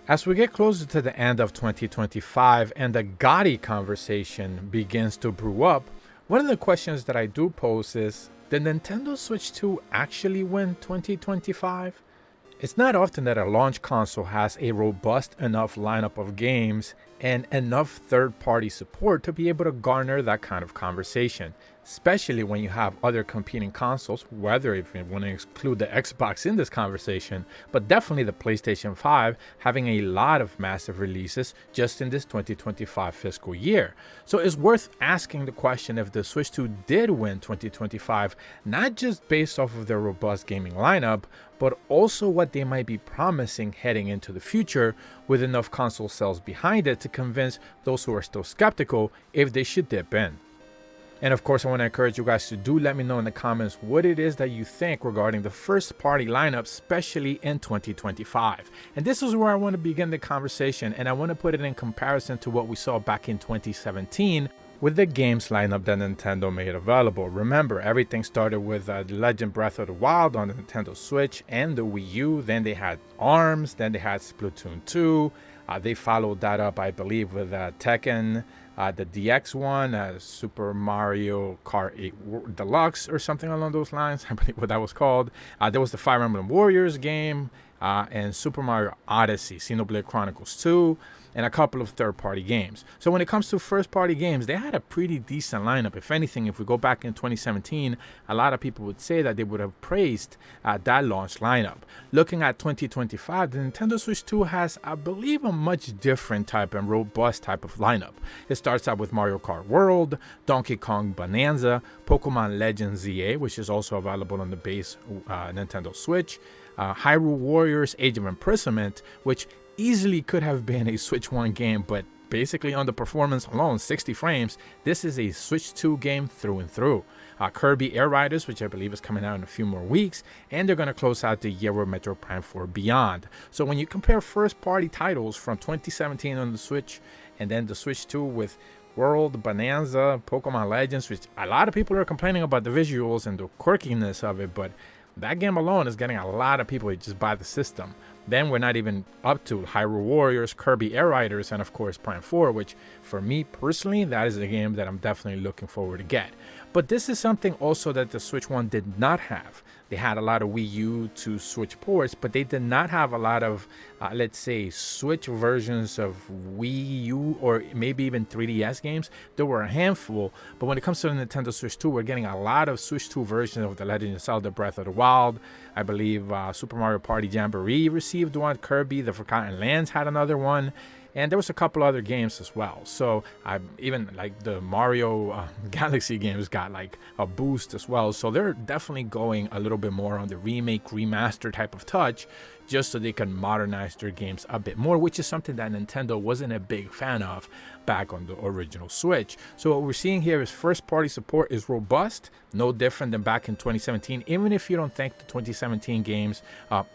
As we get closer to the end of 2025 and the Gotti conversation begins to brew up, one of the questions that I do pose is, did Nintendo Switch 2 actually win 2025? It's not often that a launch console has a robust enough lineup of games and enough third party support to be able to garner that kind of conversation, especially when you have other competing consoles, whether if you want to exclude the Xbox in this conversation, but definitely the PlayStation 5 having a lot of massive releases just in this 2025 fiscal year. So it's worth asking the question if the Switch 2 did win 2025, not just based off of their robust gaming lineup, but also what they might be promising heading into the future with enough console sales behind it to convince those who are still skeptical if they should dip in. And of course, I want to encourage you guys to do let me know in the comments what it is that you think regarding the first party lineup, especially in 2025. And this is where I want to begin the conversation, and I want to put it in comparison to what we saw back in 2017 with the games lineup that Nintendo made available. Remember, everything started with Legend Breath of the Wild on the Nintendo Switch and the Wii U. Then they had ARMS, then they had Splatoon 2. They followed that up, I believe, with Tekken, the DX one, Super Mario Kart 8 Deluxe or something along those lines. I believe what that was called. There was the Fire Emblem Warriors game and Super Mario Odyssey, Xenoblade Chronicles 2, and a couple of third-party games. So when it comes to first-party games, they had a pretty decent lineup. If anything, if we go back in 2017, a lot of people would say that they would have praised that launch lineup. Looking at 2025, the Nintendo Switch 2 has, I believe, a much different type and robust type of lineup. It starts out with Mario Kart World, Donkey Kong Bonanza, Pokemon Legends ZA, which is also available on the base Nintendo Switch, Hyrule Warriors Age of Imprisonment, which easily could have been a Switch 1 game, but basically on the performance alone, 60 frames, this is a Switch 2 game through and through. Kirby Air Riders, which I believe is coming out in a few more weeks, and they're going to close out the year with Metro Prime 4 Beyond. So when you compare first-party titles from 2017 on the Switch, and then the Switch 2 with World, Bonanza, Pokemon Legends, which a lot of people are complaining about the visuals and the quirkiness of it, but that game alone is getting a lot of people to just buy the system. Then we're not even up to Hyrule Warriors, Kirby Air Riders, and of course Prime 4, which for me personally, that is a game that I'm definitely looking forward to get. But this is something also that the Switch 1 did not have. They had a lot of Wii U to Switch ports, but they did not have a lot of, let's say, Switch versions of Wii U or maybe even 3DS games. There were a handful, but when it comes to the Nintendo Switch 2, we're getting a lot of Switch 2 versions of The Legend of Zelda Breath of the Wild. I believe Super Mario Party Jamboree received one, Kirby The Forgotten Lands had another one, and there was a couple other games as well. So even like the Mario Galaxy games got like a boost as well. So they're definitely going a little bit more on the remake, remaster type of touch, just so they can modernize their games a bit more, which is something that Nintendo wasn't a big fan of back on the original Switch. So what we're seeing here is first party support is robust, no different than back in 2017. Even if you don't think the 2017 games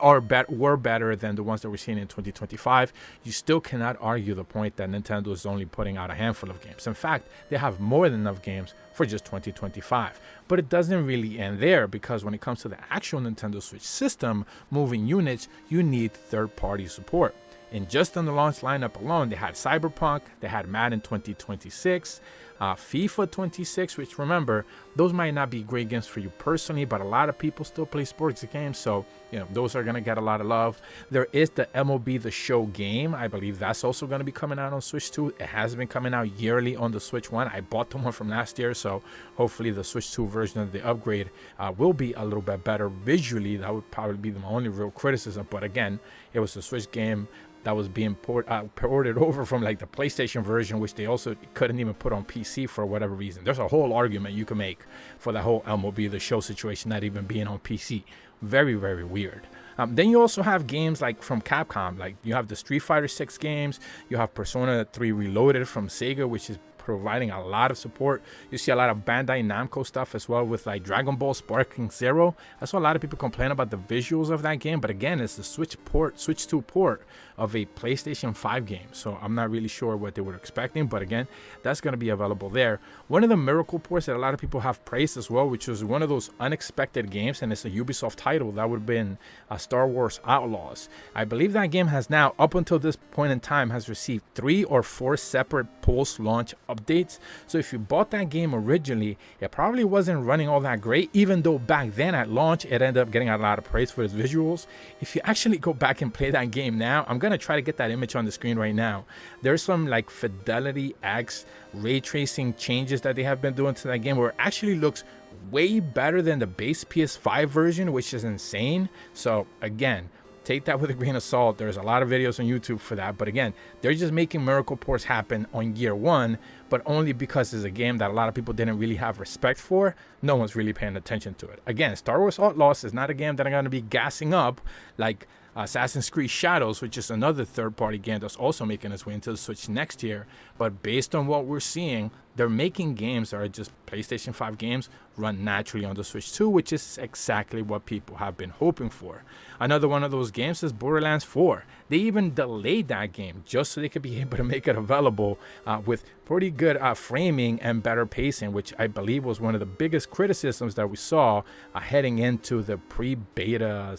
were better than the ones that we're seeing in 2025, you still cannot argue the point that Nintendo is only putting out a handful of games. In fact, they have more than enough games for just 2025. But it doesn't really end there, because when it comes to the actual Nintendo Switch system, moving units, you need third-party support. And just on the launch lineup alone, they had Cyberpunk, they had Madden 2026, FIFA 26, which remember, those might not be great games for you personally, but a lot of people still play sports games, so those are going to get a lot of love. There is the MLB The Show game. I believe that's also going to be coming out on Switch 2. It has been coming out yearly on the Switch 1. I bought the one from last year, so hopefully the Switch 2 version of the upgrade will be a little bit better visually. That would probably be the only real criticism, but again, it was a Switch game that was being ported over from like the PlayStation version, which they also couldn't even put on PC for whatever reason. There's a whole argument you can make for the whole MLB The Show situation not even being on PC. Very, very weird. Then you also have games like from Capcom, like you have the Street Fighter 6 games, you have Persona 3 Reloaded from Sega, which is providing a lot of support. You see a lot of Bandai Namco stuff as well with like Dragon Ball Sparking Zero. I saw a lot of people complain about the visuals of that game, but again, it's the Switch 2 port of a PlayStation 5 game. So I'm not really sure what they were expecting, but again, that's going to be available there. One of the miracle ports that a lot of people have praised as well, which was one of those unexpected games, and it's a Ubisoft title, that would have been Star Wars Outlaws. I believe that game has now, up until this point in time, has received 3 or 4 separate post-launch updates. So if you bought that game originally, it probably wasn't running all that great, even though back then at launch, it ended up getting a lot of praise for its visuals. If you actually go back and play that game now, I'm going to try to get that image on the screen right now. There's some like Fidelity X ray tracing changes that they have been doing to that game where it actually looks way better than the base PS5 version, which is insane. So again, take that with a grain of salt. There's a lot of videos on YouTube for that, but again, they're just making miracle ports happen on year one, but only because it's a game that a lot of people didn't really have respect for. No one's really paying attention to it. Again, Star Wars Outlaws is not a game that I'm going to be gassing up like Assassin's Creed Shadows, which is another third-party game that's also making its way into the Switch next year. But based on what we're seeing, they're making games that are just PlayStation 5 games run naturally on the Switch 2, which is exactly what people have been hoping for. Another one of those games is Borderlands 4. They even delayed that game just so they could be able to make it available with pretty good framing and better pacing, which I believe was one of the biggest criticisms that we saw heading into the pre-beta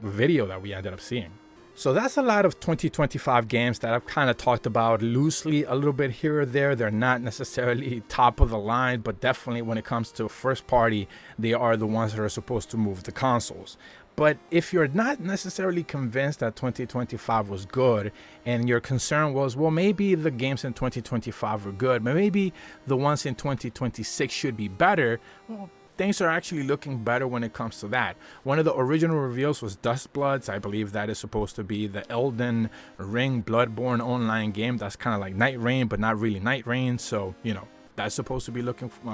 video that we ended up seeing. So that's a lot of 2025 games that I've kind of talked about loosely a little bit here or there. They're not necessarily top of the line, but definitely when it comes to first party, they are the ones that are supposed to move the consoles. But if you're not necessarily convinced that 2025 was good and your concern was, well, maybe the games in 2025 were good, but maybe the ones in 2026 should be better, well, things are actually looking better when it comes to that. One of the original reveals was Dustbloods. I believe that is supposed to be the Elden Ring Bloodborne online game. That's kind of like Night Rain, but not really Night Rain. So, you know, that's supposed to be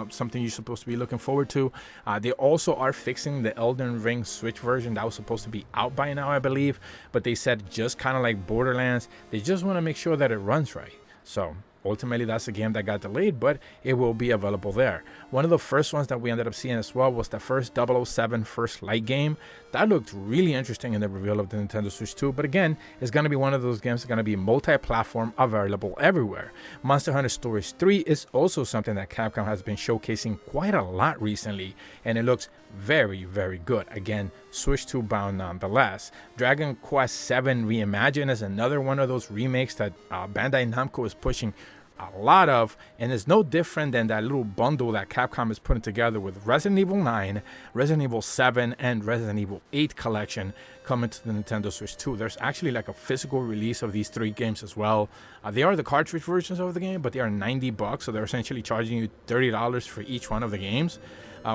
something you're supposed to be looking forward to. They also are fixing the Elden Ring Switch version that was supposed to be out by now, I believe. But they said just kind of like Borderlands, they just want to make sure that it runs right. So ultimately, that's a game that got delayed, but it will be available there. One of the first ones that we ended up seeing as well was the first 007 First Light game. That looked really interesting in the reveal of the Nintendo Switch 2, but again, it's going to be one of those games that's going to be multi-platform, available everywhere. Monster Hunter Stories 3 is also something that Capcom has been showcasing quite a lot recently, and it looks very, very good. Again, Switch 2 bound nonetheless. Dragon Quest VII Reimagined is another one of those remakes that Bandai Namco is pushing a lot of, and it's no different than that little bundle that Capcom is putting together with Resident Evil 9, Resident Evil 7, and Resident Evil 8 collection coming to the Nintendo Switch 2. There's actually like a physical release of these 3 games as well. They are the cartridge versions of the game, but they are $90, so they're essentially charging you $30 for each one of the games,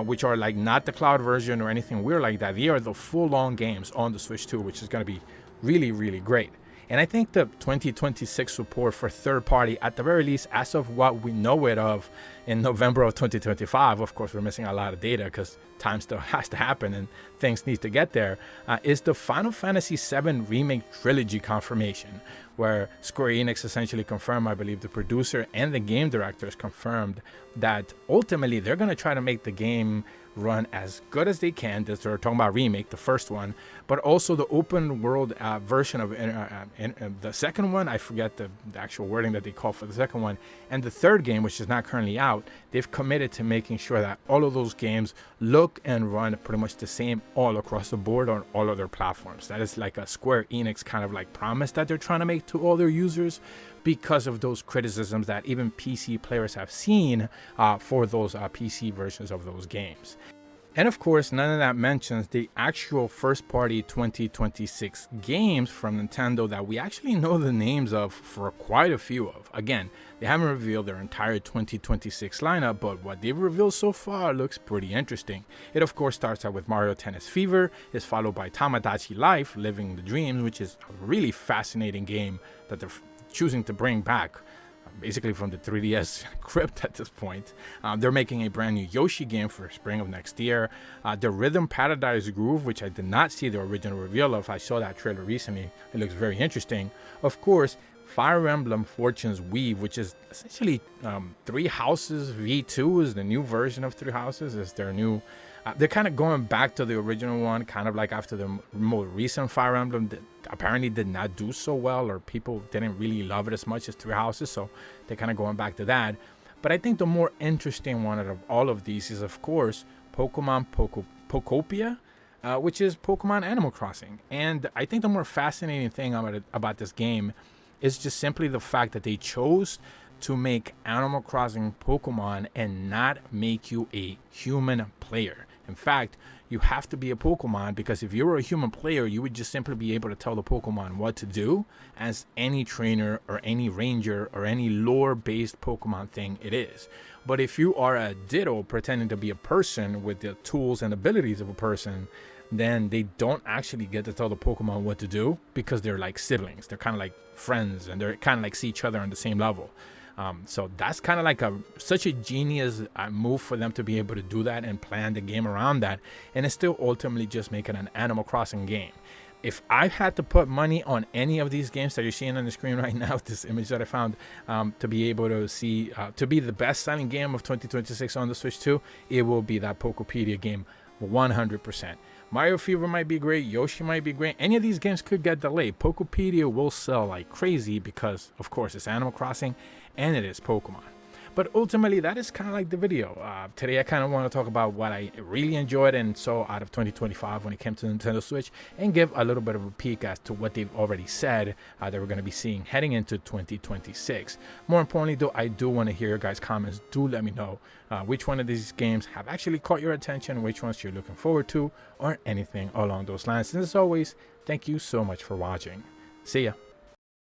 which are like not the cloud version or anything weird like that. They are the full-on games on the Switch 2, which is going to be really, really great. And I think the 2026 support for third party, at the very least, as of what we know it of in November of 2025, of course, we're missing a lot of data because time still has to happen and things need to get there, is the Final Fantasy VII Remake Trilogy confirmation, where Square Enix essentially confirmed, I believe the producer and the game directors confirmed that ultimately they're going to try to make the game run as good as they can. They're talking about remake, the first one, but also the open world version of the second one. I forget the actual wording that they call for the second one. And the third game, which is not currently out, they've committed to making sure that all of those games look and run pretty much the same all across the board on all of their platforms. That is like a Square Enix kind of like promise that they're trying to make to all their users, because of those criticisms that even PC players have seen for those PC versions of those games. And of course, none of that mentions the actual first-party 2026 games from Nintendo that we actually know the names of for quite a few of. Again, they haven't revealed their entire 2026 lineup, but what they've revealed so far looks pretty interesting. It of course starts out with Mario Tennis Fever, is followed by Tamagotchi Life, Living the Dreams, which is a really fascinating game that they're choosing to bring back basically from the 3DS crypt at this point. They're making a brand new Yoshi game for spring of next year. The Rhythm Paradise Groove, which I did not see the original reveal of. I saw that trailer recently. It looks very interesting. Of course, Fire Emblem Fortune's Weave, which is essentially Three Houses V2 is the new version of Three Houses. It's their new. They're kind of going back to the original one, kind of like after the more recent Fire Emblem that apparently did not do so well, or people didn't really love it as much as Three Houses, so they're kind of going back to that. But I think the more interesting one out of all of these is, of course, Pokemon Pokopia, which is Pokemon Animal Crossing. And I think the more fascinating thing about this game is just simply the fact that they chose to make Animal Crossing Pokemon and not make you a human player. In fact, you have to be a Pokemon, because if you were a human player, you would just simply be able to tell the Pokemon what to do, as any trainer or any ranger or any lore-based Pokemon thing it is. But if you are a Ditto pretending to be a person with the tools and abilities of a person, then they don't actually get to tell the Pokemon what to do, because they're like siblings. They're kind of like friends, and they're kind of like see each other on the same level. So that's kind of like such a genius move for them to be able to do that and plan the game around that, and it's still ultimately just making an Animal Crossing game. If I had to put money on any of these games that you're seeing on the screen right now, this image that I found, to be able to see, to be the best-selling game of 2026 on the Switch 2, it will be that Pokepedia game, 100%. Mario Fever might be great, Yoshi might be great. Any of these games could get delayed. Pokepedia will sell like crazy because, of course, it's Animal Crossing and it is Pokemon. But ultimately, that is kind of like the video. Today, I kind of want to talk about what I really enjoyed and saw out of 2025 when it came to Nintendo Switch, and give a little bit of a peek as to what they've already said that we're going to be seeing heading into 2026. More importantly, though, I do want to hear your guys' comments. Do let me know which one of these games have actually caught your attention, which ones you're looking forward to, or anything along those lines. And as always, thank you so much for watching. See ya.